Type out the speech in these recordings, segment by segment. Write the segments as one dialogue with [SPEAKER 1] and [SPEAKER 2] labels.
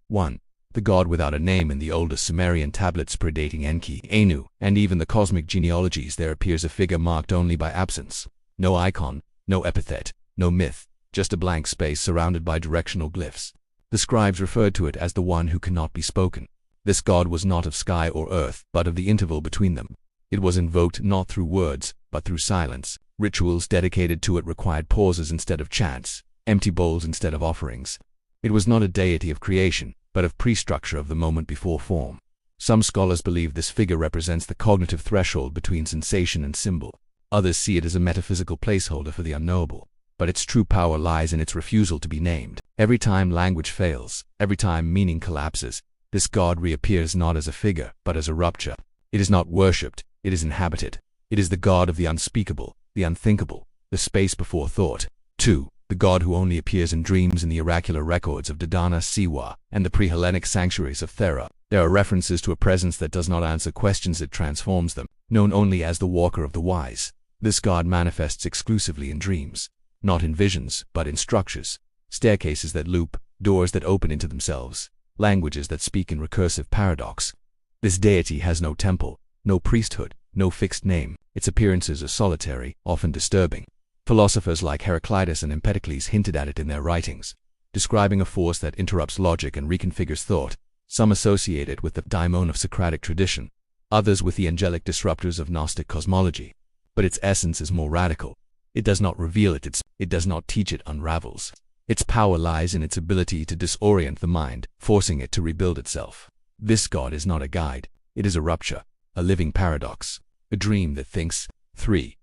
[SPEAKER 1] 1. The god without a name. In the oldest Sumerian tablets predating Enki, Anu, and even the cosmic genealogies, there appears a figure marked only by absence. No icon, no epithet, no myth, just a blank space surrounded by directional glyphs. The scribes referred to it as the one who cannot be spoken. This god was not of sky or earth, but of the interval between them. It was invoked not through words, but through silence. Rituals dedicated to it required pauses instead of chants, empty bowls instead of offerings. It was not a deity of creation, but of pre-structure of the moment before form. Some scholars believe this figure represents the cognitive threshold between sensation and symbol. Others see it as a metaphysical placeholder for the unknowable. But its true power lies in its refusal to be named. Every time language fails, every time meaning collapses, this god reappears not as a figure, but as a rupture. It is not worshipped, it is inhabited. It is the god of the unspeakable, the unthinkable, the space before thought. 2. The god who only appears in dreams. In the oracular records of Dodona, Siwa, and the pre-Hellenic sanctuaries of Thera, there are references to a presence that does not answer questions, it transforms them, known only as the Walker of the Wise. This god manifests exclusively in dreams, not in visions, but in structures, staircases that loop, doors that open into themselves, languages that speak in recursive paradox. This deity has no temple, no priesthood, no fixed name. Its appearances are solitary, often disturbing. Philosophers like Heraclitus and Empedocles hinted at it in their writings, describing a force that interrupts logic and reconfigures thought. Some associate it with the daimon of Socratic tradition, others with the angelic disruptors of Gnostic cosmology. But its essence is more radical. It does not reveal it, it does not teach, it unravels. Its power lies in its ability to disorient the mind, forcing it to rebuild itself. This god is not a guide, it is a rupture, a living paradox, a dream that thinks. 3.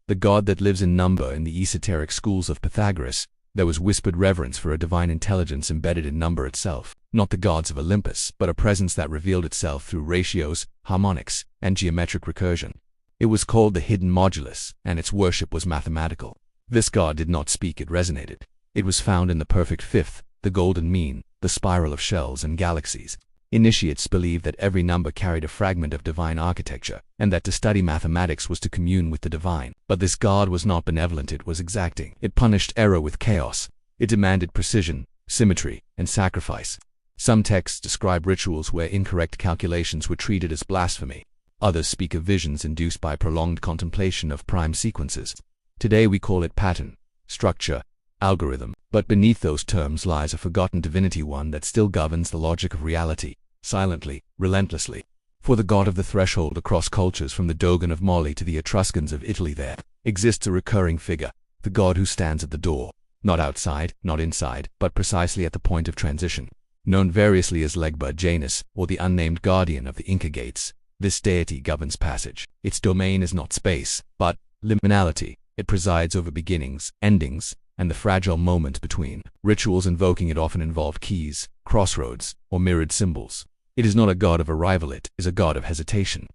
[SPEAKER 1] The god that lives in number. In the esoteric schools of Pythagoras, there was whispered reverence for a divine intelligence embedded in number itself, not the gods of Olympus, but a presence that revealed itself through ratios, harmonics, and geometric recursion. It was called the hidden modulus, and its worship was mathematical. This god did not speak, it resonated. It was found in the perfect fifth, the golden mean, the spiral of shells and galaxies. Initiates believed that every number carried a fragment of divine architecture, and that to study mathematics was to commune with the divine. But this god was not benevolent, it was exacting. It punished error with chaos. It demanded precision, symmetry, and sacrifice. Some texts describe rituals where incorrect calculations were treated as blasphemy. Others speak of visions induced by prolonged contemplation of prime sequences. Today we call it pattern, structure, algorithm, but beneath those terms lies a forgotten divinity, one that still governs the logic of reality, silently, relentlessly. For the god of the threshold across cultures, from the Dogon of Mali to the Etruscans of Italy, there exists a recurring figure, the god who stands at the door, not outside, not inside, but precisely at the point of transition. Known variously as Legba Janus, or the unnamed guardian of the Inca gates, this deity governs passage. Its domain is not space, but liminality. It presides over beginnings, endings, and the fragile moment between. Rituals invoking it often involve keys, crossroads, or mirrored symbols. It is not a god of arrival, it is a god of hesitation.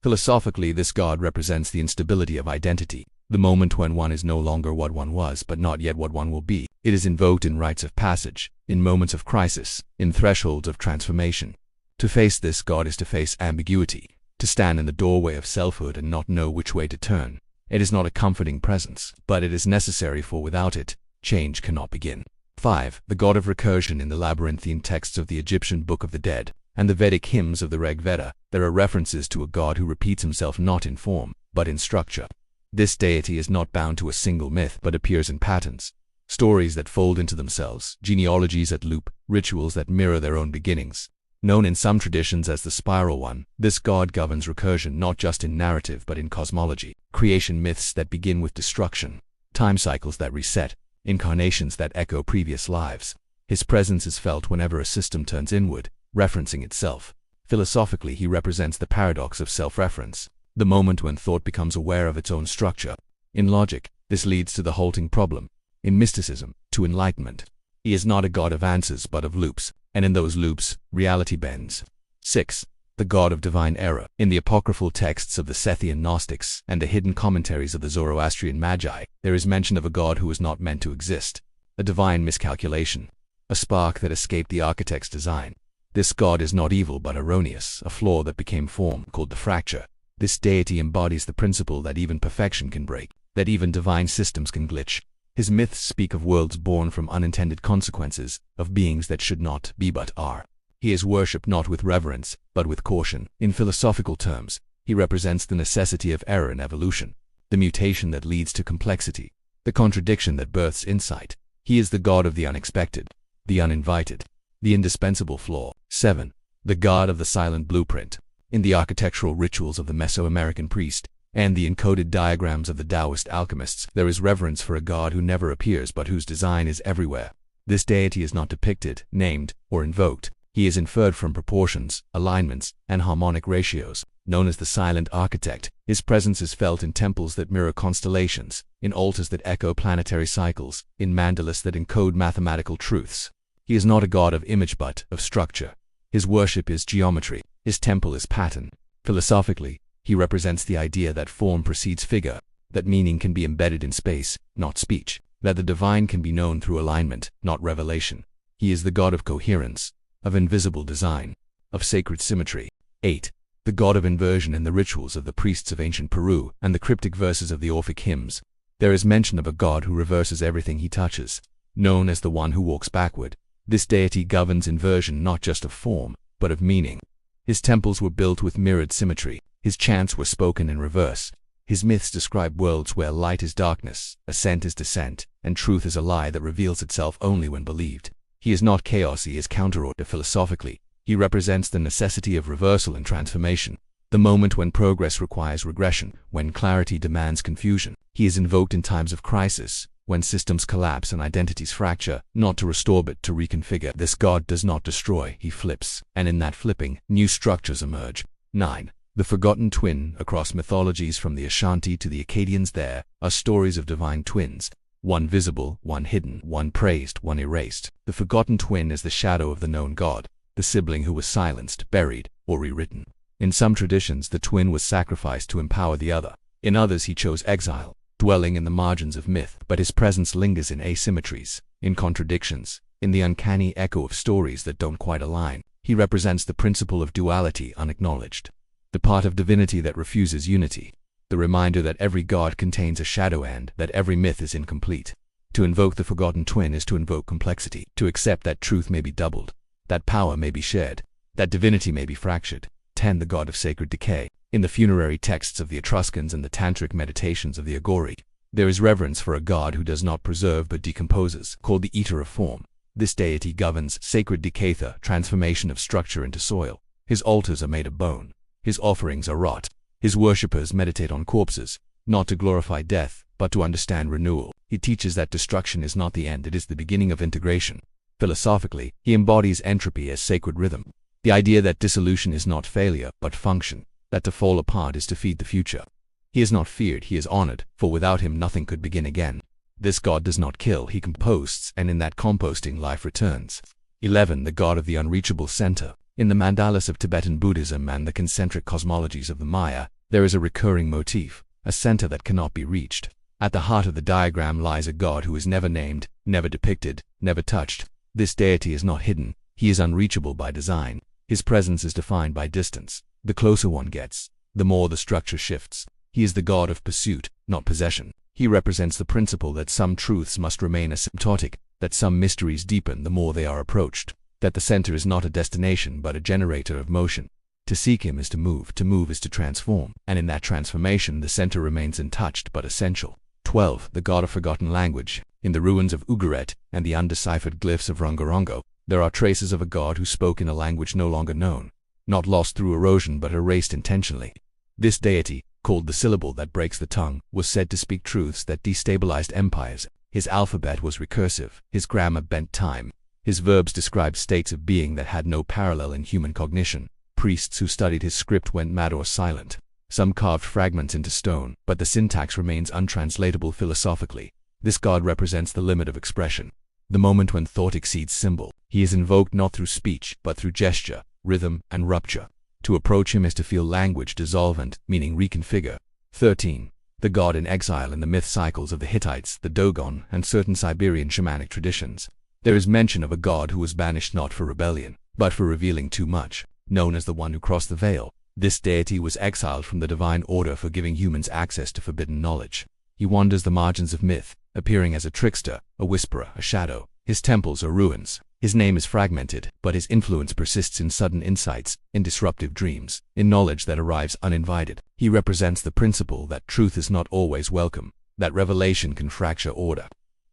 [SPEAKER 1] Philosophically, this god represents the instability of identity, the moment when one is no longer what one was, but not yet what one will be. It is invoked in rites of passage, in moments of crisis, in thresholds of transformation. To face this god is to face ambiguity, to stand in the doorway of selfhood and not know which way to turn. It is not a comforting presence, but it is necessary, for without it, change cannot begin. 5. The god of recursion. In the labyrinthine texts of the Egyptian Book of the Dead and the Vedic hymns of the Rig Veda, there are references to a god who repeats himself not in form, but in structure. This deity is not bound to a single myth, but appears in patterns, stories that fold into themselves, genealogies that loop, rituals that mirror their own beginnings. Known in some traditions as the Spiral One, this god governs recursion not just in narrative but in cosmology. Creation myths that begin with destruction, time cycles that reset, incarnations that echo previous lives. His presence is felt whenever a system turns inward, referencing itself. Philosophically, he represents the paradox of self-reference, the moment when thought becomes aware of its own structure. In logic, this leads to the halting problem. In mysticism, to enlightenment. He is not a god of answers but of loops, and in those loops, reality bends. 6. The god of divine error. In the apocryphal texts of the Sethian Gnostics and the hidden commentaries of the Zoroastrian Magi, there is mention of a god who was not meant to exist, a divine miscalculation, a spark that escaped the architect's design. This god is not evil but erroneous, a flaw that became form, called the fracture. This deity embodies the principle that even perfection can break, that even divine systems can glitch. His myths speak of worlds born from unintended consequences, of beings that should not be but are. He is worshipped not with reverence, but with caution. In philosophical terms, he represents the necessity of error in evolution, the mutation that leads to complexity, the contradiction that births insight. He is the god of the unexpected, the uninvited, the indispensable flaw. 7. The god of the silent blueprint. In the architectural rituals of the Mesoamerican priest and the encoded diagrams of the Taoist alchemists, there is reverence for a god who never appears but whose design is everywhere. This deity is not depicted, named, or invoked. He is inferred from proportions, alignments, and harmonic ratios. Known as the silent architect, his presence is felt in temples that mirror constellations, in altars that echo planetary cycles, in mandalas that encode mathematical truths. He is not a god of image but of structure. His worship is geometry. His temple is pattern. Philosophically, he represents the idea that form precedes figure, that meaning can be embedded in space, not speech, that the divine can be known through alignment, not revelation. He is the god of coherence, of invisible design, of sacred symmetry. 8. The God of Inversion. In the rituals of the priests of ancient Peru and the cryptic verses of the Orphic hymns, there is mention of a god who reverses everything he touches. Known as the one who walks backward, this deity governs inversion not just of form, but of meaning. His temples were built with mirrored symmetry. His chants were spoken in reverse. His myths describe worlds where light is darkness, ascent is descent, and truth is a lie that reveals itself only when believed. He is not chaos, he is counterorder. Philosophically, he represents the necessity of reversal and transformation, the moment when progress requires regression, when clarity demands confusion. He is invoked in times of crisis, when systems collapse and identities fracture, not to restore but to reconfigure. This god does not destroy, he flips, and in that flipping, new structures emerge. 9. The forgotten twin. Across mythologies from the Ashanti to the Akkadians there are stories of divine twins, one visible, one hidden, one praised, one erased. The forgotten twin is the shadow of the known god, the sibling who was silenced, buried, or rewritten. In some traditions, the twin was sacrificed to empower the other. In others, he chose exile, dwelling in the margins of myth, but his presence lingers in asymmetries, in contradictions, in the uncanny echo of stories that don't quite align. He represents the principle of duality unacknowledged, the part of divinity that refuses unity, the reminder that every god contains a shadow and that every myth is incomplete. To invoke the forgotten twin is to invoke complexity, to accept that truth may be doubled, that power may be shared, that divinity may be fractured. 10. The god of sacred decay. In the funerary texts of the Etruscans and the tantric meditations of the Agori, there is reverence for a god who does not preserve but decomposes, called the eater of form. This deity governs sacred decay, the transformation of structure into soil. His altars are made of bone. His offerings are wrought. His worshippers meditate on corpses, not to glorify death, but to understand renewal. He teaches that destruction is not the end, it is the beginning of integration. Philosophically, he embodies entropy as sacred rhythm, the idea that dissolution is not failure, but function, that to fall apart is to feed the future. He is not feared, he is honored, for without him nothing could begin again. This god does not kill, he composts, and in that composting life returns. 11. The god of the unreachable center. In the mandalas of Tibetan Buddhism and the concentric cosmologies of the Maya, there is a recurring motif, a center that cannot be reached. At the heart of the diagram lies a god who is never named, never depicted, never touched. This deity is not hidden, he is unreachable by design. His presence is defined by distance. The closer one gets, the more the structure shifts. He is the god of pursuit, not possession. He represents the principle that some truths must remain asymptotic, that some mysteries deepen the more they are approached, that the center is not a destination but a generator of motion. To seek him is to move is to transform, and in that transformation the center remains untouched but essential. 12. The god of forgotten language. In the ruins of Ugarit and the undeciphered glyphs of Rongorongo, there are traces of a god who spoke in a language no longer known, not lost through erosion but erased intentionally. This deity, called the syllable that breaks the tongue, was said to speak truths that destabilized empires. His alphabet was recursive, his grammar bent time. His verbs described states of being that had no parallel in human cognition. Priests who studied his script went mad or silent. Some carved fragments into stone, but the syntax remains untranslatable philosophically. This god represents the limit of expression, the moment when thought exceeds symbol. He is invoked not through speech, but through gesture, rhythm, and rupture. To approach him is to feel language dissolve and, meaning reconfigure. 13. The god in exile. In the myth cycles of the Hittites, the Dogon, and certain Siberian shamanic traditions, there is mention of a god who was banished not for rebellion, but for revealing too much. Known as the one who crossed the veil, this deity was exiled from the divine order for giving humans access to forbidden knowledge. He wanders the margins of myth, appearing as a trickster, a whisperer, a shadow. His temples are ruins, His name is fragmented, but his influence persists in sudden insights, in disruptive dreams, in knowledge that arrives uninvited. He represents the principle that truth is not always welcome, that revelation can fracture order,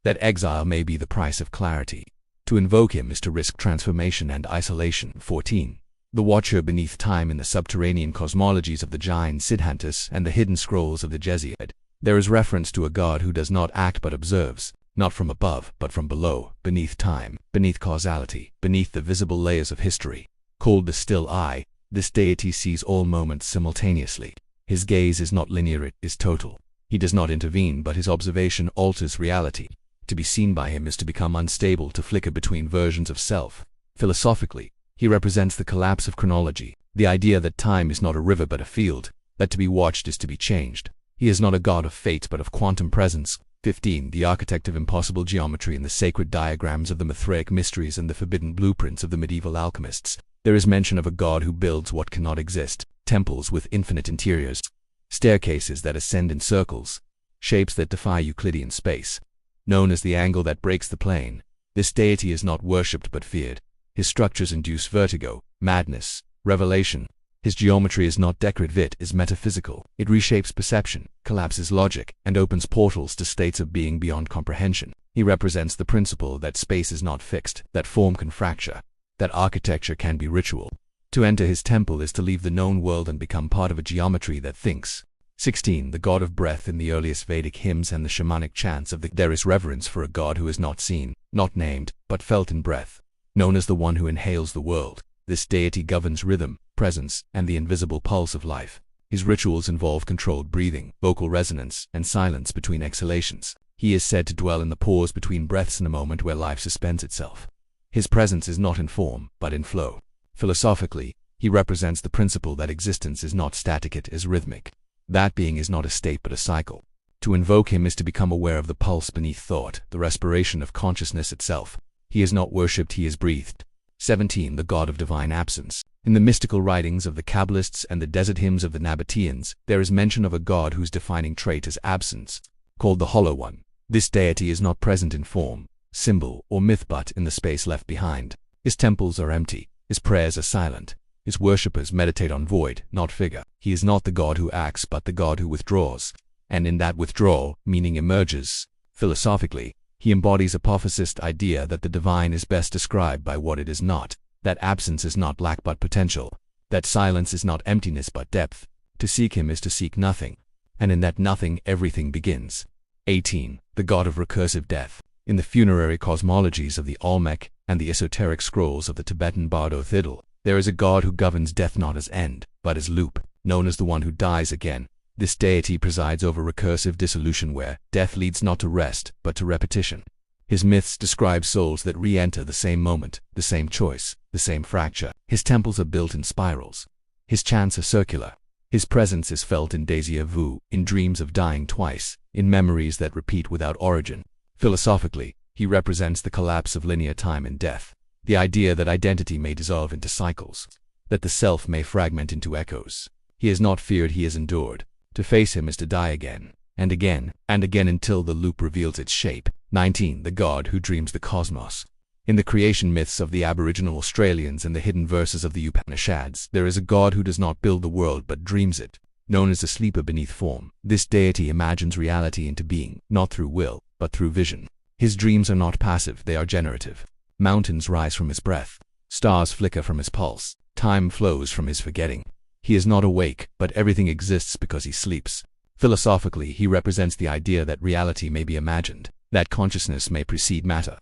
[SPEAKER 1] that exile may be the price of clarity. To invoke him is to risk transformation and isolation. 14. The Watcher beneath time. In the subterranean cosmologies of the Jain Siddhantas and the hidden scrolls of the Jesiod, there is reference to a god who does not act but observes, not from above, but from below, beneath time, beneath causality, beneath the visible layers of history. Called the Still Eye, this deity sees all moments simultaneously. His gaze is not linear, it is total. He does not intervene, but his observation alters reality. To be seen by him is to become unstable, to flicker between versions of self. Philosophically, he represents the collapse of chronology, the idea that time is not a river but a field, that to be watched is to be changed. He is not a god of fate but of quantum presence. 15. The architect of impossible geometry. In the sacred diagrams of the Mithraic mysteries and the forbidden blueprints of the medieval alchemists, there is mention of a god who builds what cannot exist, temples with infinite interiors, staircases that ascend in circles, shapes that defy Euclidean space. Known as the angle that breaks the plane, this deity is not worshipped but feared. His structures induce vertigo, madness, revelation. His geometry is not decorative, it is metaphysical. It reshapes perception, collapses logic, and opens portals to states of being beyond comprehension. He represents the principle that space is not fixed, that form can fracture, that architecture can be ritual. To enter his temple is to leave the known world and become part of a geometry that thinks. 16. The god of breath. In the earliest Vedic hymns and the shamanic chants of there is reverence for a god who is not seen, not named, but felt in breath. Known as the one who inhales the world, this deity governs rhythm, presence, and the invisible pulse of life. His rituals involve controlled breathing, vocal resonance, and silence between exhalations. He is said to dwell in the pause between breaths, in a moment where life suspends itself. His presence is not in form, but in flow. Philosophically, he represents the principle that existence is not static, it is rhythmic. That being is not a state but a cycle. To invoke him is to become aware of the pulse beneath thought, the respiration of consciousness itself. He is not worshipped, he is breathed. 17. The god of divine absence. In the mystical writings of the Kabbalists and the desert hymns of the Nabateans, there is mention of a god whose defining trait is absence, called the Hollow One. This deity is not present in form, symbol, or myth but in the space left behind. His temples are empty, his prayers are silent. His worshippers meditate on void, not figure. He is not the god who acts but the god who withdraws, and in that withdrawal, meaning emerges. Philosophically, he embodies a apophysist idea that the divine is best described by what it is not, that absence is not lack but potential, that silence is not emptiness but depth. To seek him is to seek nothing, and in that nothing everything begins. 18. The god of recursive death. In the funerary cosmologies of the Olmec and the esoteric scrolls of the Tibetan Bardo Thidal, there is a god who governs death not as end, but as loop, known as the one who dies again. This deity presides over recursive dissolution where death leads not to rest, but to repetition. His myths describe souls that re-enter the same moment, the same choice, the same fracture. His temples are built in spirals. His chants are circular. His presence is felt in déjà vu, in dreams of dying twice, in memories that repeat without origin. Philosophically, he represents the collapse of linear time and death, the idea that identity may dissolve into cycles, that the self may fragment into echoes. He is not feared, he is endured. To face him is to die again, and again, and again until the loop reveals its shape. 19. The god who dreams the cosmos. In the creation myths of the Aboriginal Australians and the hidden verses of the Upanishads, there is a god who does not build the world but dreams it, known as the sleeper beneath form. This deity imagines reality into being, not through will, but through vision. His dreams are not passive, they are generative. Mountains rise from his breath. Stars flicker from his pulse. Time flows from his forgetting. He is not awake, but everything exists because he sleeps. Philosophically, he represents the idea that reality may be imagined, that consciousness may precede matter,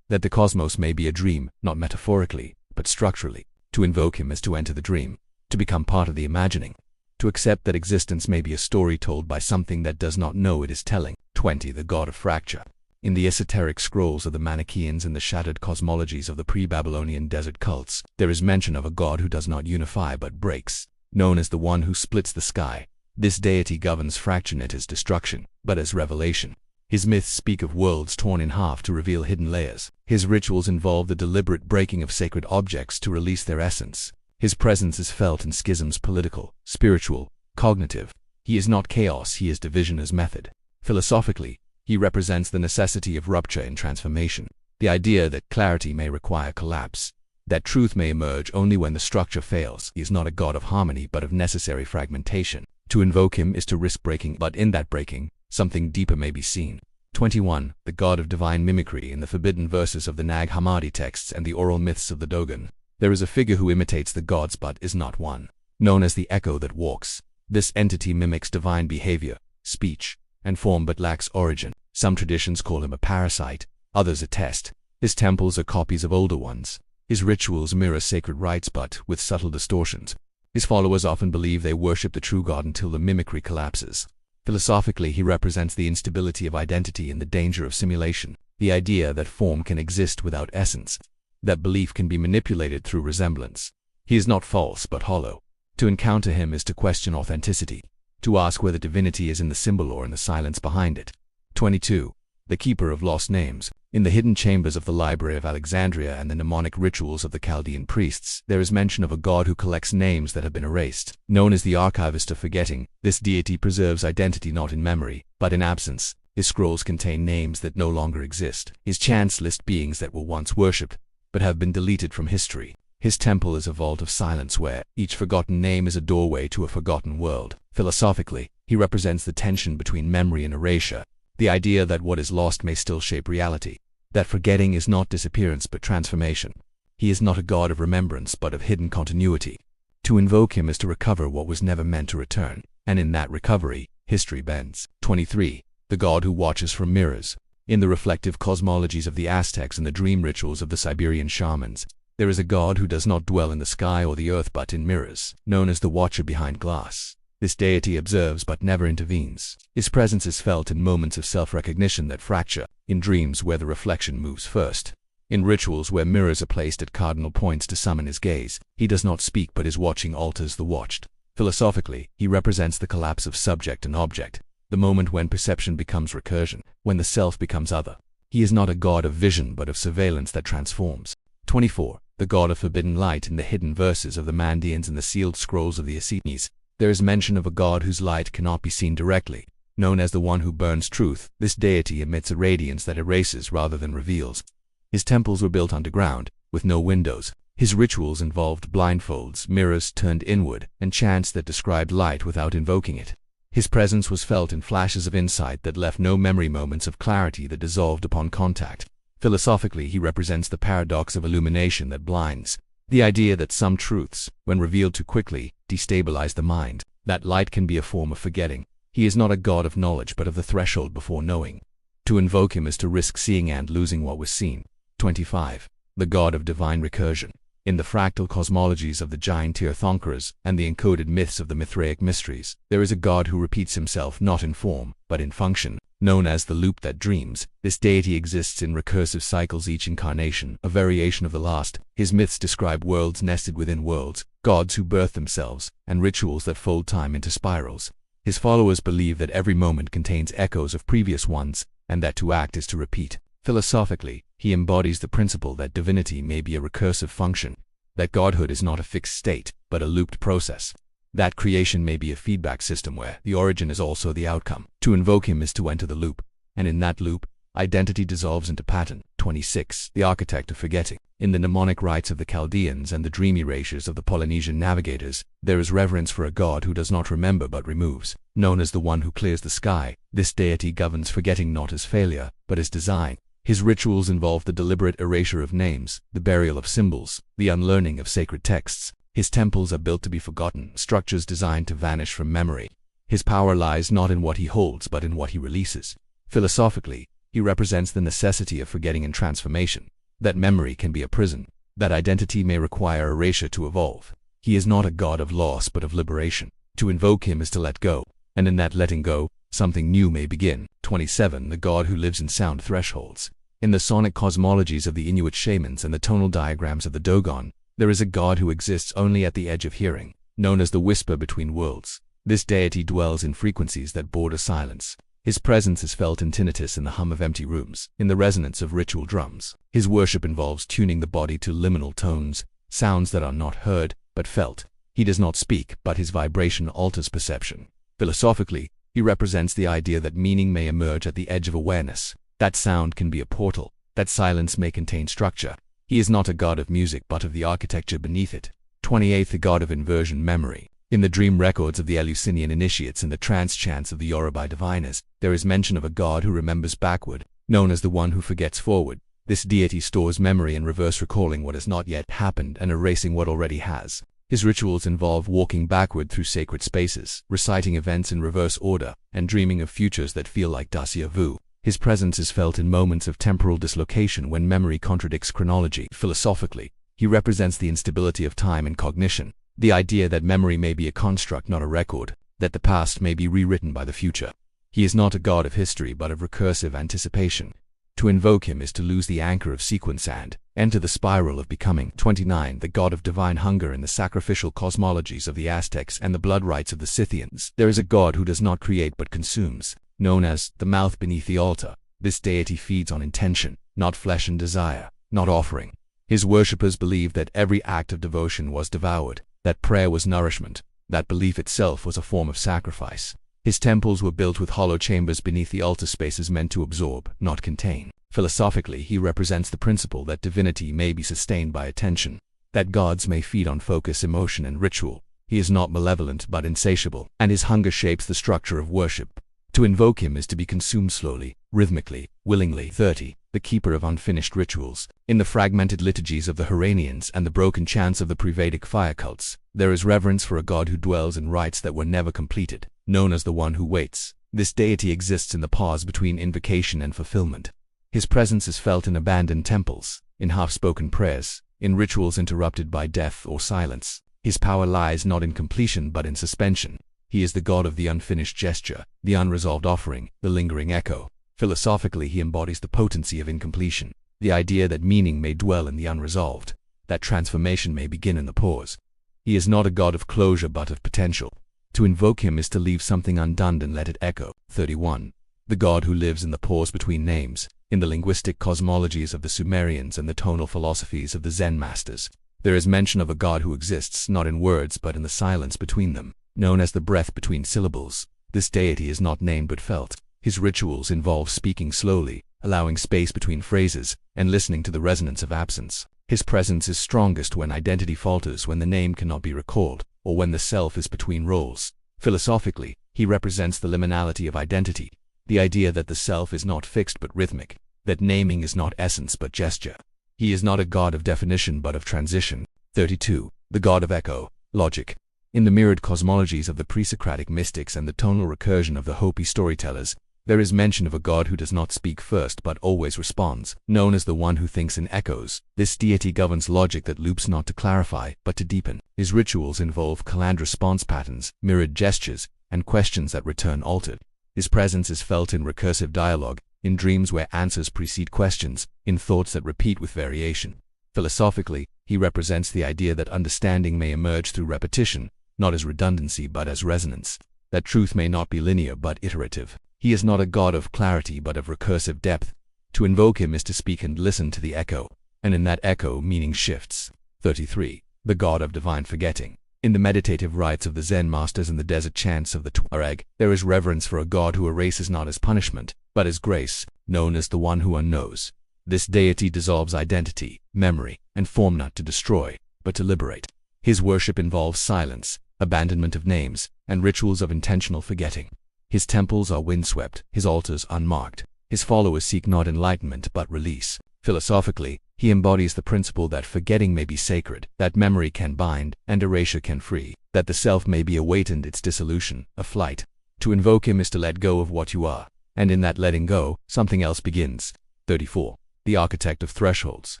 [SPEAKER 1] that the cosmos may be a dream, not metaphorically, but structurally. To invoke him is to enter the dream, to become part of the imagining, to accept that existence may be a story told by something that does not know it is telling. 20. The god of fracture. In the esoteric scrolls of the Manichaeans and the shattered cosmologies of the pre-Babylonian desert cults, there is mention of a god who does not unify but breaks, known as the one who splits the sky. This deity governs fracture not as destruction, but as revelation. His myths speak of worlds torn in half to reveal hidden layers. His rituals involve the deliberate breaking of sacred objects to release their essence. His presence is felt in schisms, political, spiritual, cognitive. He is not chaos, he is division as method. Philosophically, he represents the necessity of rupture and transformation. the idea that clarity may require collapse, that truth may emerge only when the structure fails. He is not a god of harmony but of necessary fragmentation. To invoke him is to risk breaking, but in that breaking, something deeper may be seen. 21. The god of divine mimicry. In the forbidden verses of the Nag Hammadi texts and the oral myths of the Dogon, there is a figure who imitates the gods but is not one, known as the echo that walks. This entity mimics divine behavior, speech, and form but lacks origin. Some traditions call him a parasite, others attest his temples are copies of older ones. His rituals mirror sacred rites but with subtle distortions. His followers often believe they worship the true God until the mimicry collapses. Philosophically, he represents the instability of identity and the danger of simulation, the idea that form can exist without essence, that belief can be manipulated through resemblance. He is not false but hollow. To encounter him is to question authenticity, to ask whether divinity is in the symbol or in the silence behind it. 22. The keeper of lost names. In the hidden chambers of the Library of Alexandria and the mnemonic rituals of the Chaldean priests, there is mention of a god who collects names that have been erased. Known as the archivist of forgetting, this deity preserves identity not in memory, but in absence. His scrolls contain names that no longer exist. His chants list beings that were once worshipped, but have been deleted from history. His temple is a vault of silence where each forgotten name is a doorway to a forgotten world. Philosophically, he represents the tension between memory and erasure, the idea that what is lost may still shape reality, that forgetting is not disappearance but transformation. He is not a god of remembrance but of hidden continuity. To invoke him is to recover what was never meant to return, and in that recovery, history bends. 23. The god who watches from mirrors. In the reflective cosmologies of the Aztecs and the dream rituals of the Siberian shamans, there is a god who does not dwell in the sky or the earth but in mirrors, known as the watcher behind glass. This deity observes but never intervenes. His presence is felt in moments of self-recognition that fracture, in dreams where the reflection moves first, in rituals where mirrors are placed at cardinal points to summon his gaze. He does not speak but his watching alters the watched. Philosophically, he represents the collapse of subject and object, the moment when perception becomes recursion, when the self becomes other. He is not a god of vision but of surveillance that transforms. 24. The god of forbidden light. In the hidden verses of the Mandeans and the sealed scrolls of the Essenes, there is mention of a god whose light cannot be seen directly. Known as the one who burns truth, this deity emits a radiance that erases rather than reveals. His temples were built underground, with no windows. His rituals involved blindfolds, mirrors turned inward, and chants that described light without invoking it. His presence was felt in flashes of insight that left no memory, moments of clarity that dissolved upon contact. Philosophically, he represents the paradox of illumination that blinds, the idea that some truths, when revealed too quickly, destabilize the mind. That light can be a form of forgetting. He is not a god of knowledge but of the threshold before knowing. To invoke him is to risk seeing and losing what was seen. 25. The god of divine recursion. In the fractal cosmologies of the giant Tirthankaras and the encoded myths of the Mithraic mysteries, there is a god who repeats himself not in form, but in function. Known as the loop that dreams, this deity exists in recursive cycles, each incarnation a variation of the last. His myths describe worlds nested within worlds, gods who birth themselves, and rituals that fold time into spirals. His followers believe that every moment contains echoes of previous ones, and that to act is to repeat. Philosophically, he embodies the principle that divinity may be a recursive function, that godhood is not a fixed state, but a looped process, that creation may be a feedback system where the origin is also the outcome. To invoke him is to enter the loop, and in that loop, identity dissolves into pattern. 26. The architect of forgetting. In the mnemonic rites of the Chaldeans and the dream erasures of the Polynesian navigators, there is reverence for a god who does not remember but removes. Known as the one who clears the sky, this deity governs forgetting not as failure, but as design. His rituals involve the deliberate erasure of names, the burial of symbols, the unlearning of sacred texts. His temples are built to be forgotten, structures designed to vanish from memory. His power lies not in what he holds but in what he releases. Philosophically, he represents the necessity of forgetting and transformation, that memory can be a prison, that identity may require erasure to evolve. He is not a god of loss but of liberation. To invoke him is to let go, and in that letting go, something new may begin. 27. The god who lives in sound thresholds. In the sonic cosmologies of the Inuit shamans and the tonal diagrams of the Dogon, there is a god who exists only at the edge of hearing, known as the whisper between worlds. This deity dwells in frequencies that border silence. His presence is felt in tinnitus, in the hum of empty rooms, in the resonance of ritual drums. His worship involves tuning the body to liminal tones, sounds that are not heard, but felt. He does not speak, but his vibration alters perception. Philosophically, he represents the idea that meaning may emerge at the edge of awareness, that sound can be a portal, that silence may contain structure. He is not a god of music but of the architecture beneath it. 28. The god of inversion, memory. In the dream records of the Eleusinian initiates and the trance chants of the Yoruba diviners, there is mention of a god who remembers backward, known as the one who forgets forward. This deity stores memory in reverse, recalling what has not yet happened and erasing what already has. His rituals involve walking backward through sacred spaces, reciting events in reverse order, and dreaming of futures that feel like déjà vu. His presence is felt in moments of temporal dislocation when memory contradicts chronology. Philosophically, he represents the instability of time and cognition, the idea that memory may be a construct, not a record, that the past may be rewritten by the future. He is not a god of history but of recursive anticipation. To invoke him is to lose the anchor of sequence and enter the spiral of becoming. 29. The god of divine hunger. In the sacrificial cosmologies of the Aztecs and the blood rites of the Scythians, there is a god who does not create but consumes, known as the mouth beneath the altar. This deity feeds on intention, not flesh, and desire, not offering. His worshippers believed that every act of devotion was devoured, that prayer was nourishment, that belief itself was a form of sacrifice. His temples were built with hollow chambers beneath the altar spaces meant to absorb, not contain. Philosophically, he represents the principle that divinity may be sustained by attention, that gods may feed on focus, emotion, and ritual. He is not malevolent but insatiable, and his hunger shapes the structure of worship. To invoke him is to be consumed slowly, rhythmically, willingly. 30. The keeper of unfinished rituals. In the fragmented liturgies of the Iranians and the broken chants of the pre-Vedic fire cults, there is reverence for a god who dwells in rites that were never completed, known as the one who waits. This deity exists in the pause between invocation and fulfillment. His presence is felt in abandoned temples, in half-spoken prayers, in rituals interrupted by death or silence. His power lies not in completion but in suspension. He is the god of the unfinished gesture, the unresolved offering, the lingering echo. Philosophically, he embodies the potency of incompletion, the idea that meaning may dwell in the unresolved, that transformation may begin in the pause. He is not a god of closure but of potential. To invoke him is to leave something undone and let it echo. 31. The god who lives in the pause between names. In the linguistic cosmologies of the Sumerians and the tonal philosophies of the Zen masters, there is mention of a god who exists not in words but in the silence between them, known as the breath between syllables. This deity is not named but felt. His rituals involve speaking slowly, allowing space between phrases, and listening to the resonance of absence. His presence is strongest when identity falters, when the name cannot be recalled, or when the self is between roles. Philosophically, he represents the liminality of identity, the idea that the self is not fixed but rhythmic, that naming is not essence but gesture. He is not a god of definition but of transition. 32. The god of echo, logic. In the mirrored cosmologies of the pre-Socratic mystics and the tonal recursion of the Hopi storytellers, there is mention of a god who does not speak first but always responds, known as the one who thinks in echoes. This deity governs logic that loops not to clarify but to deepen. His rituals involve canned response patterns, mirrored gestures, and questions that return altered. His presence is felt in recursive dialogue, in dreams where answers precede questions, in thoughts that repeat with variation. Philosophically, he represents the idea that understanding may emerge through repetition, not as redundancy but as resonance, that truth may not be linear but iterative. He is not a god of clarity but of recursive depth. To invoke him is to speak and listen to the echo, and in that echo meaning shifts. 33. The god of divine forgetting. In the meditative rites of the Zen masters and the desert chants of the Tuareg, there is reverence for a god who erases not as punishment, but as grace, known as the one who unknows. This deity dissolves identity, memory, and form not to destroy, but to liberate. His worship involves silence, abandonment of names, and rituals of intentional forgetting. His temples are windswept, his altars unmarked. His followers seek not enlightenment but release. Philosophically, he embodies the principle that forgetting may be sacred, that memory can bind, and erasure can free, that the self may be awakened its dissolution, a flight. To invoke him is to let go of what you are, and in that letting go, something else begins. 34. The architect of thresholds.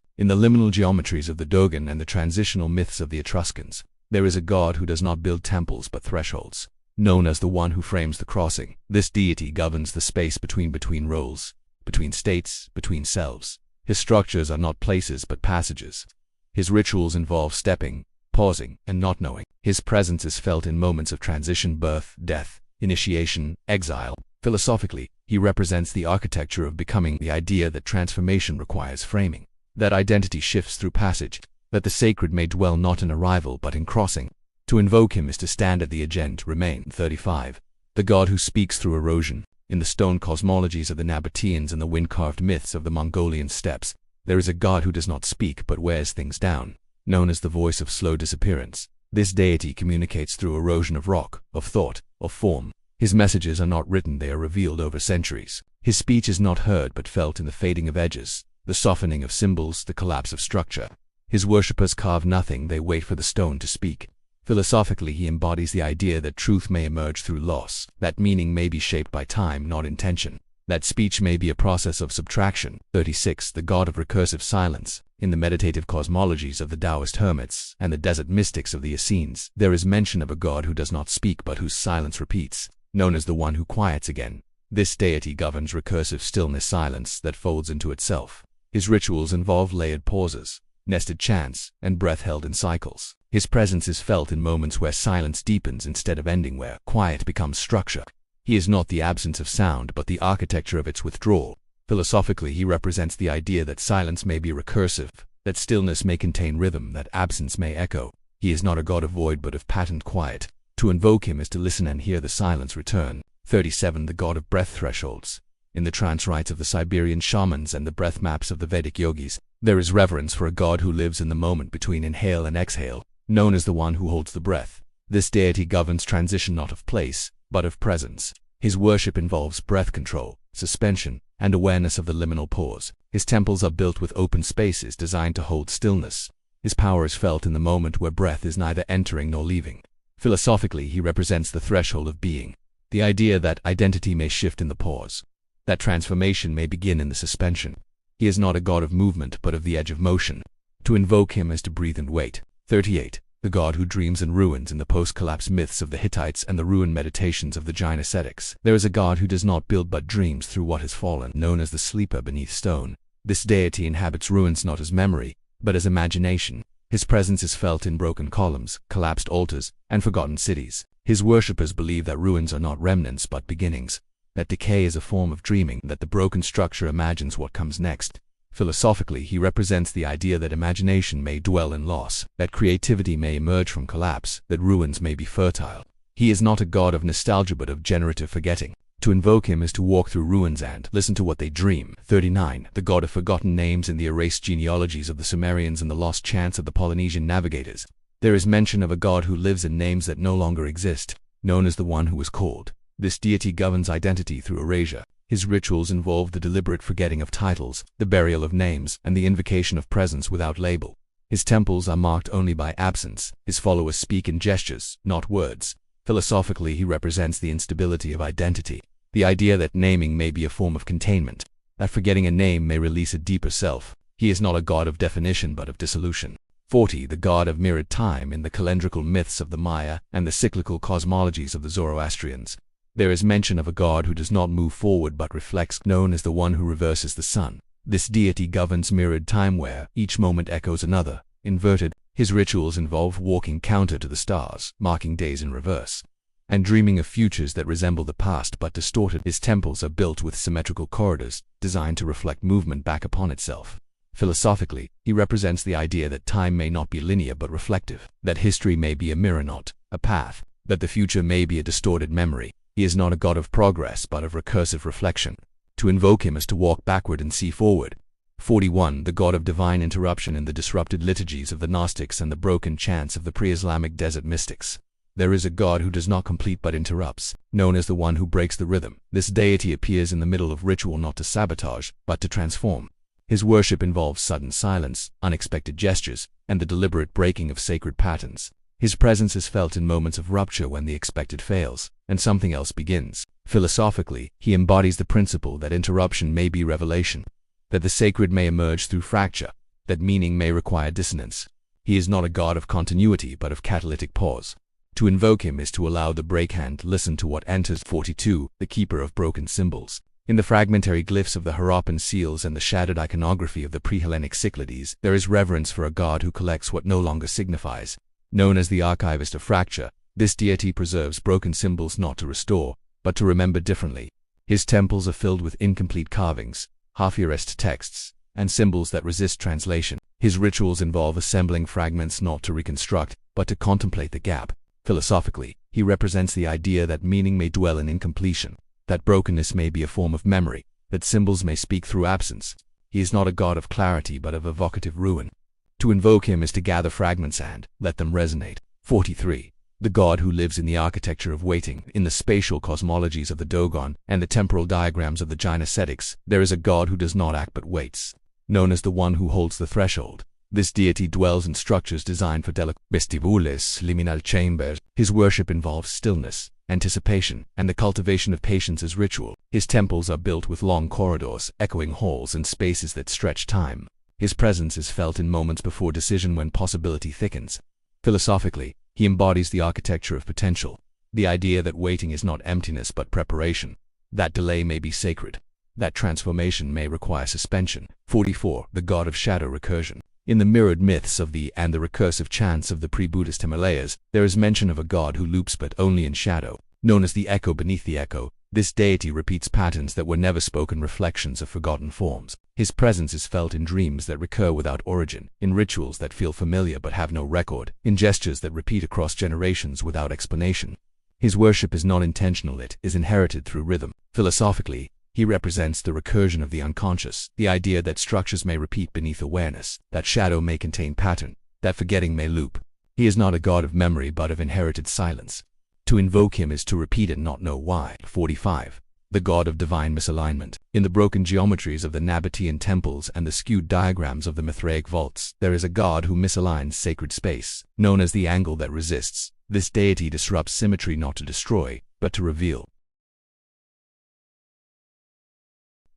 [SPEAKER 1] In the liminal geometries of the Dogon and the transitional myths of the Etruscans, there is a god who does not build temples but thresholds, known as the one who frames the crossing. This deity governs the space between roles, between states, between selves. His structures are not places but passages. His rituals involve stepping, pausing, and not knowing. His presence is felt in moments of transition, birth, death, initiation, exile. Philosophically, he represents the architecture of becoming, the idea that transformation requires framing, that identity shifts through passage, that the sacred may dwell not in arrival but in crossing. To invoke him is to stand at the edge and remain. 35. The god who speaks through erosion. In the stone cosmologies of the Nabateans and the wind-carved myths of the Mongolian steppes, there is a god who does not speak but wears things down, known as the voice of slow disappearance. This deity communicates through erosion of rock, of thought, of form. His messages are not written, they are revealed over centuries. His speech is not heard but felt in the fading of edges, the softening of symbols, the collapse of structure. His worshippers carve nothing, they wait for the stone to speak. Philosophically, he embodies the idea that truth may emerge through loss, that meaning may be shaped by time, not intention, that speech may be a process of subtraction. 36. The god of recursive silence. In the meditative cosmologies of the Taoist hermits and the desert mystics of the Essenes, there is mention of a god who does not speak but whose silence repeats, known as the one who quiets again. This deity governs recursive stillness, silence that folds into itself. His rituals involve layered pauses, nested chants, and breath held in cycles. His presence is felt in moments where silence deepens instead of ending, where quiet becomes structure. He is not the absence of sound but the architecture of its withdrawal. Philosophically, he represents the idea that silence may be recursive, that stillness may contain rhythm, that absence may echo. He is not a god of void but of patterned quiet. To invoke him is to listen and hear the silence return. 37. The god of breath thresholds. In the trance rites of the Siberian shamans and the breath maps of the Vedic yogis, there is reverence for a god who lives in the moment between inhale and exhale, known as the one who holds the breath. This deity governs transition not of place, but of presence. His worship involves breath control, suspension, and awareness of the liminal pause. His temples are built with open spaces designed to hold stillness. His power is felt in the moment where breath is neither entering nor leaving. Philosophically, he represents the threshold of being, the idea that identity may shift in the pause, that transformation may begin in the suspension. He is not a god of movement but of the edge of motion. To invoke him is to breathe and wait. 38. The god who dreams in ruins. In the post-collapse myths of the Hittites and the ruin meditations of the Jain ascetics, there is a god who does not build but dreams through what has fallen, known as the sleeper beneath stone. This deity inhabits ruins not as memory, but as imagination. His presence is felt in broken columns, collapsed altars, and forgotten cities. His worshippers believe that ruins are not remnants but beginnings, that decay is a form of dreaming, that the broken structure imagines what comes next. Philosophically, he represents the idea that imagination may dwell in loss, that creativity may emerge from collapse, that ruins may be fertile. He is not a god of nostalgia but of generative forgetting. To invoke him is to walk through ruins and listen to what they dream. 39. The god of forgotten names. In the erased genealogies of the Sumerians and the lost chants of the Polynesian navigators, there is mention of a god who lives in names that no longer exist, known as the one who was called. This deity governs identity through erasure. His rituals involve the deliberate forgetting of titles, the burial of names, and the invocation of presence without label. His temples are marked only by absence. His followers speak in gestures, not words. Philosophically, he represents the instability of identity, the idea that naming may be a form of containment, that forgetting a name may release a deeper self. He is not a god of definition but of dissolution. 40. The god of mirrored time. In the calendrical myths of the Maya and the cyclical cosmologies of the Zoroastrians, there is mention of a god who does not move forward but reflects, known as the one who reverses the sun. This deity governs mirrored time where each moment echoes another, inverted. His rituals involve walking counter to the stars, marking days in reverse, and dreaming of futures that resemble the past but distorted. His temples are built with symmetrical corridors, designed to reflect movement back upon itself. Philosophically, he represents the idea that time may not be linear but reflective, that history may be a mirror not a path, that the future may be a distorted memory. He is not a god of progress but of recursive reflection. To invoke him is to walk backward and see forward. 41. The god of divine interruption. In the disrupted liturgies of the Gnostics and the broken chants of the pre-Islamic desert mystics, there is a god who does not complete but interrupts, known as the one who breaks the rhythm. This deity appears in the middle of ritual not to sabotage, but to transform. His worship involves sudden silence, unexpected gestures, and the deliberate breaking of sacred patterns. His presence is felt in moments of rupture when the expected fails, and something else begins. Philosophically, he embodies the principle that interruption may be revelation, that the sacred may emerge through fracture, that meaning may require dissonance. He is not a god of continuity but of catalytic pause. To invoke him is to allow the breakhand to listen to what enters. 42. The keeper of broken symbols. In the fragmentary glyphs of the Harappan seals and the shattered iconography of the pre-Hellenic Cyclades, there is reverence for a god who collects what no longer signifies. Known as the archivist of fracture, this deity preserves broken symbols not to restore, but to remember differently. His temples are filled with incomplete carvings, half-erased texts, and symbols that resist translation. His rituals involve assembling fragments not to reconstruct, but to contemplate the gap. Philosophically, he represents the idea that meaning may dwell in incompletion, that brokenness may be a form of memory, that symbols may speak through absence. He is not a god of clarity but of evocative ruin. To invoke him is to gather fragments and let them resonate. 43. The god who lives in the architecture of waiting. In the spatial cosmologies of the Dogon and the temporal diagrams of the Jain ascetics, there is a god who does not act but waits, known as the one who holds the threshold. This deity dwells in structures designed for delicate vestibules, liminal chambers. His worship involves stillness, anticipation, and the cultivation of patience as ritual. His temples are built with long corridors, echoing halls, and spaces that stretch time. His presence is felt in moments before decision when possibility thickens. Philosophically, he embodies the architecture of potential, the idea that waiting is not emptiness but preparation, that delay may be sacred, that transformation may require suspension. 44. The god of shadow recursion. In the mirrored myths of the recursive chants of the pre-Buddhist Himalayas, there is mention of a god who loops but only in shadow. Known as the echo beneath the echo, this deity repeats patterns that were never spoken, reflections of forgotten forms. His presence is felt in dreams that recur without origin, in rituals that feel familiar but have no record, in gestures that repeat across generations without explanation. His worship is not intentional, it is inherited through rhythm. Philosophically, he represents the recursion of the unconscious, the idea that structures may repeat beneath awareness, that shadow may contain pattern, that forgetting may loop. He is not a god of memory but of inherited silence. To invoke him is to repeat and not know why. 45. The god of divine misalignment. In the broken geometries of the Nabatean temples and the skewed diagrams of the Mithraic vaults, there is a god who misaligns sacred space, known as the angle that resists. This deity disrupts symmetry not to destroy, but to reveal.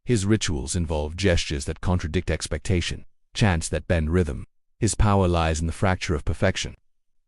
[SPEAKER 1] His rituals involve gestures that contradict expectation, chants that bend rhythm. His power lies in the fracture of perfection.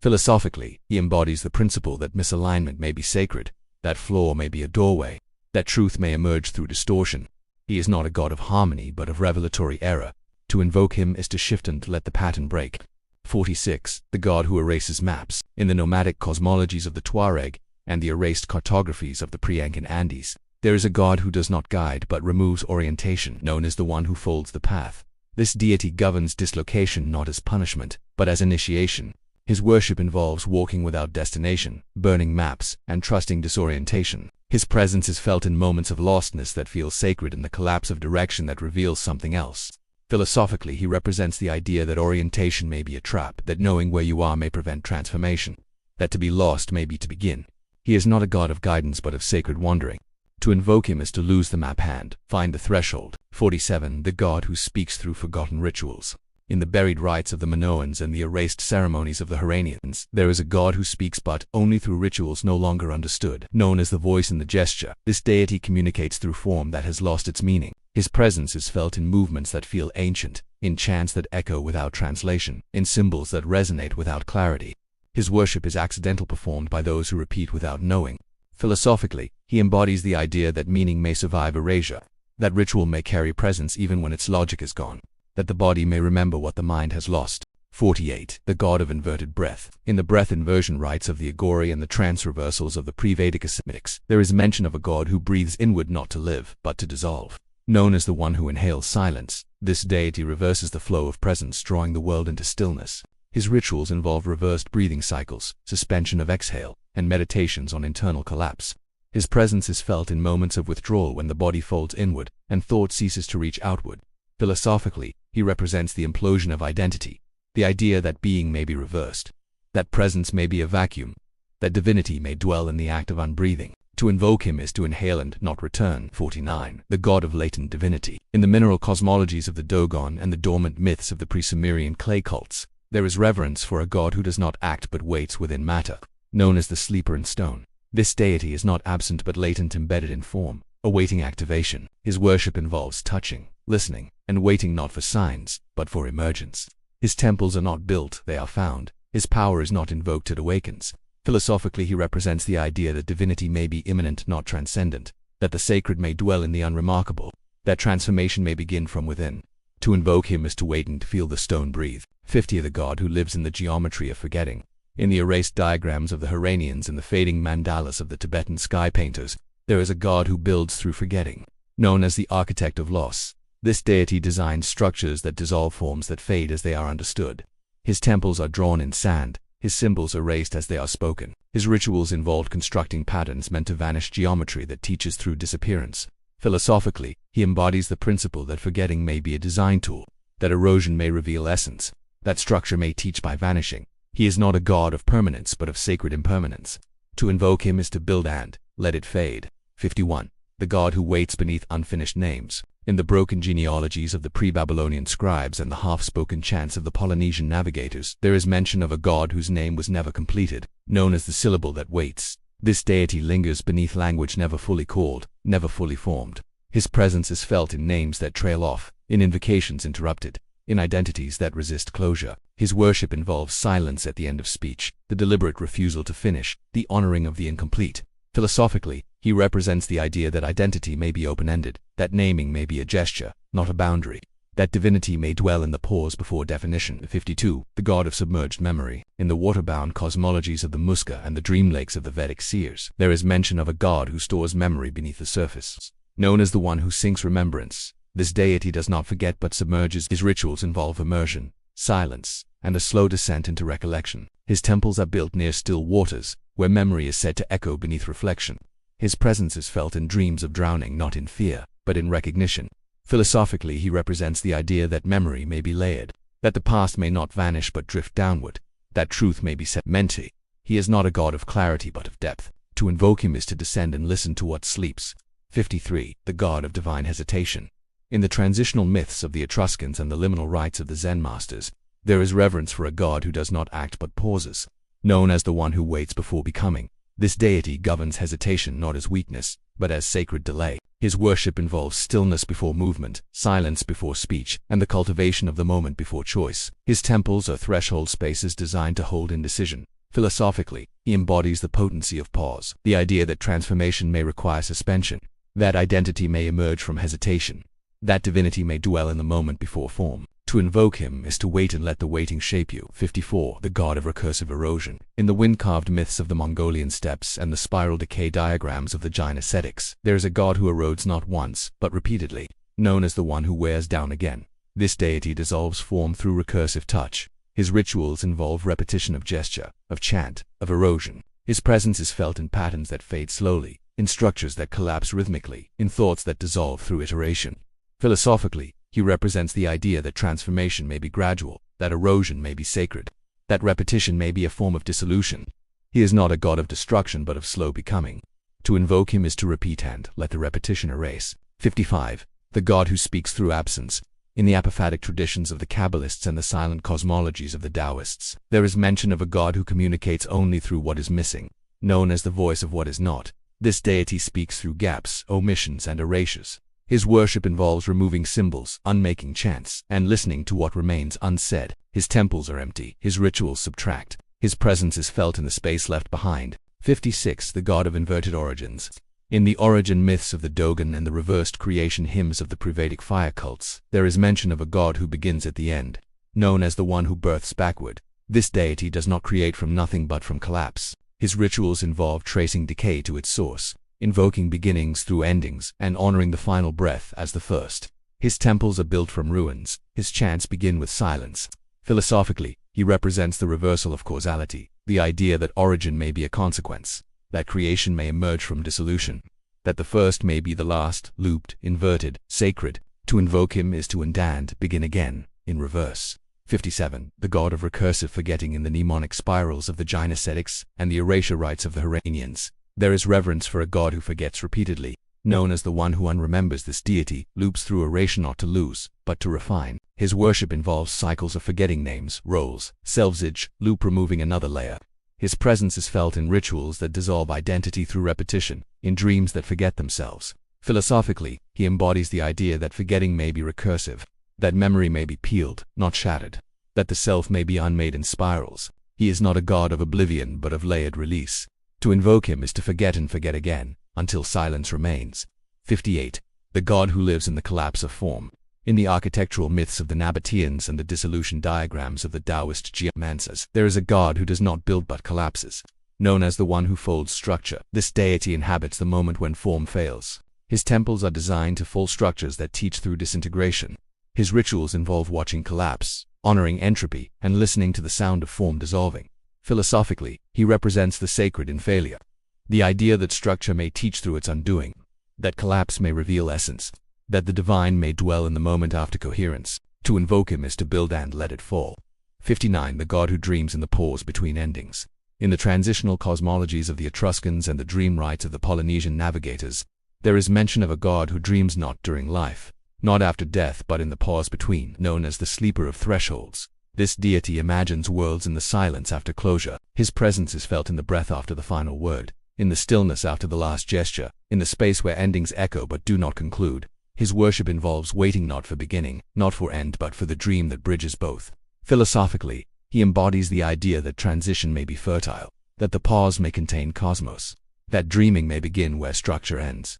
[SPEAKER 1] Philosophically, he embodies the principle that misalignment may be sacred, that flaw may be a doorway, that truth may emerge through distortion. He is not a god of harmony but of revelatory error. To invoke him is to shift and let the pattern break. 46. The god who erases maps. In the nomadic cosmologies of the Tuareg and the erased cartographies of the pre-Incan Andes, there is a god who does not guide but removes orientation, known as the one who folds the path. This deity governs dislocation not as punishment, but as initiation. His worship involves walking without destination, burning maps, and trusting disorientation. His presence is felt in moments of lostness that feel sacred, in the collapse of direction that reveals something else. Philosophically, he represents the idea that orientation may be a trap, that knowing where you are may prevent transformation, that to be lost may be to begin. He is not a god of guidance but of sacred wandering. To invoke him is to lose the map hand, find the threshold. 47. The god who speaks through forgotten rituals. In the buried rites of the Minoans and the erased ceremonies of the Iranians, there is a god who speaks but only through rituals no longer understood, known as the voice in the gesture. This deity communicates through form that has lost its meaning. His presence is felt in movements that feel ancient, in chants that echo without translation, in symbols that resonate without clarity. His worship is accidental, performed by those who repeat without knowing. Philosophically, he embodies the idea that meaning may survive erasure, that ritual may carry presence even when its logic is gone, that the body may remember what the mind has lost. 48. The god of inverted breath. In the breath inversion rites of the Agori and the trance reversals of the pre-Vedic Semitic, there is mention of a god who breathes inward not to live, but to dissolve. Known as the one who inhales silence, this deity reverses the flow of presence, drawing the world into stillness. His rituals involve reversed breathing cycles, suspension of exhale, and meditations on internal collapse. His presence is felt in moments of withdrawal when the body folds inward and thought ceases to reach outward. Philosophically, he represents the implosion of identity, the idea that being may be reversed, that presence may be a vacuum, that divinity may dwell in the act of unbreathing. To invoke him is to inhale and not return. 49. The god of latent divinity. In the mineral cosmologies of the Dogon and the dormant myths of the pre-Sumerian clay cults, there is reverence for a god who does not act but waits within matter, known as the sleeper in stone. This deity is not absent but latent, embedded in form, awaiting activation. His worship involves touching, listening, and waiting not for signs, but for emergence. His temples are not built, they are found. His power is not invoked, it awakens. Philosophically, he represents the idea that divinity may be immanent, not transcendent, that the sacred may dwell in the unremarkable, that transformation may begin from within. To invoke him is to wait and feel the stone breathe. 50. The god who lives in the geometry of forgetting. In the erased diagrams of the Iranians and the fading mandalas of the Tibetan sky painters, there is a god who builds through forgetting, known as the architect of loss. This deity designs structures that dissolve, forms that fade as they are understood. His temples are drawn in sand, His symbols are raised as they are spoken. His rituals involved constructing patterns meant to vanish, geometry that teaches through disappearance. Philosophically, he embodies the principle that forgetting may be a design tool, that erosion may reveal essence, that structure may teach by vanishing. He is not a god of permanence but of sacred impermanence. To invoke him is to build and let it fade. 51. The god who waits beneath unfinished names. In the broken genealogies of the pre-Babylonian scribes and the half-spoken chants of the Polynesian navigators, there is mention of a god whose name was never completed, known as the syllable that waits. This deity lingers beneath language never fully called, never fully formed. His presence is felt in names that trail off, in invocations interrupted, in identities that resist closure. His worship involves silence at the end of speech, the deliberate refusal to finish, the honoring of the incomplete. Philosophically, he represents the idea that identity may be open-ended, that naming may be a gesture, not a boundary, that divinity may dwell in the pause before definition. 52. The god of submerged memory. In the water-bound cosmologies of the Muska and the dream lakes of the Vedic seers, there is mention of a god who stores memory beneath the surface. Known as the one who sinks remembrance, this deity does not forget but submerges. His rituals involve immersion, silence, and a slow descent into recollection. His temples are built near still waters, where memory is said to echo beneath reflection. His presence is felt in dreams of drowning, not in fear, but in recognition. Philosophically, he represents the idea that memory may be layered, that the past may not vanish but drift downward, that truth may be set menti. He is not a god of clarity but of depth. To invoke him is to descend and listen to what sleeps. 53. The god of divine hesitation. In the transitional myths of the Etruscans and the liminal rites of the Zen masters, there is reverence for a god who does not act but pauses. Known as the one who waits before becoming, this deity governs hesitation not as weakness, but as sacred delay. His worship involves stillness before movement, silence before speech, and the cultivation of the moment before choice. His temples are threshold spaces designed to hold indecision. Philosophically, he embodies the potency of pause, the idea that transformation may require suspension, that identity may emerge from hesitation, that divinity may dwell in the moment before form. To invoke him is to wait and let the waiting shape you. 54. The god of recursive erosion. In the wind-carved myths of the Mongolian steppes and the spiral decay diagrams of the Jain ascetics, there is a god who erodes not once, but repeatedly, known as the one who wears down again. This deity dissolves form through recursive touch. His rituals involve repetition of gesture, of chant, of erosion. His presence is felt in patterns that fade slowly, in structures that collapse rhythmically, in thoughts that dissolve through iteration. Philosophically, he represents the idea that transformation may be gradual, that erosion may be sacred, that repetition may be a form of dissolution. He is not a god of destruction but of slow becoming. To invoke him is to repeat and let the repetition erase. 55. The god who speaks through absence. In the apophatic traditions of the Kabbalists and the silent cosmologies of the Taoists, there is mention of a god who communicates only through what is missing, known as the voice of what is not. This deity speaks through gaps, omissions, and erasures. His worship involves removing symbols, unmaking chants, and listening to what remains unsaid. His temples are empty, his rituals subtract. His presence is felt in the space left behind. 56. The god of inverted origins. In the origin myths of the Dogon and the reversed creation hymns of the pre-Vedic fire cults, there is mention of a god who begins at the end, known as the one who births backward. This deity does not create from nothing but from collapse. His rituals involve tracing decay to its source, invoking beginnings through endings, and honoring the final breath as the first. His temples are built from ruins, his chants begin with silence. Philosophically, he represents the reversal of causality, the idea that origin may be a consequence, that creation may emerge from dissolution, that the first may be the last, looped, inverted, sacred. To invoke him is to end and begin again, in reverse. 57. The god of recursive forgetting. In the mnemonic spirals of the Jain ascetics and the erasure rites of the Iranians, there is reverence for a god who forgets repeatedly, known as the one who unremembers. This deity loops through erasure not to lose, but to refine. His worship involves cycles of forgetting names, roles, selfsage, loop removing another layer. His presence is felt in rituals that dissolve identity through repetition, in dreams that forget themselves. Philosophically, he embodies the idea that forgetting may be recursive, that memory may be peeled, not shattered, that the self may be unmade in spirals. He is not a god of oblivion but of layered release. To invoke him is to forget and forget again, until silence remains. 58. The god who lives in the collapse of form. In the architectural myths of the Nabateans and the dissolution diagrams of the Taoist geomancers, there is a god who does not build but collapses, known as the one who folds structure. This deity inhabits the moment when form fails. His temples are designed to fold structures that teach through disintegration. His rituals involve watching collapse, honoring entropy, and listening to the sound of form dissolving. Philosophically, he represents the sacred in failure. The idea that structure may teach through its undoing, that collapse may reveal essence, that the divine may dwell in the moment after coherence. To invoke him is to build and let it fall. 59. The god who dreams in the pause between endings. In the transitional cosmologies of the Etruscans and the dream rites of the Polynesian navigators, there is mention of a god who dreams not during life, not after death, but in the pause between, known as the sleeper of thresholds. This deity imagines worlds in the silence after closure. His presence is felt in the breath after the final word, in the stillness after the last gesture, in the space where endings echo but do not conclude. His worship involves waiting not for beginning, not for end, but for the dream that bridges both. Philosophically, he embodies the idea that transition may be fertile, that the pause may contain cosmos, that dreaming may begin where structure ends.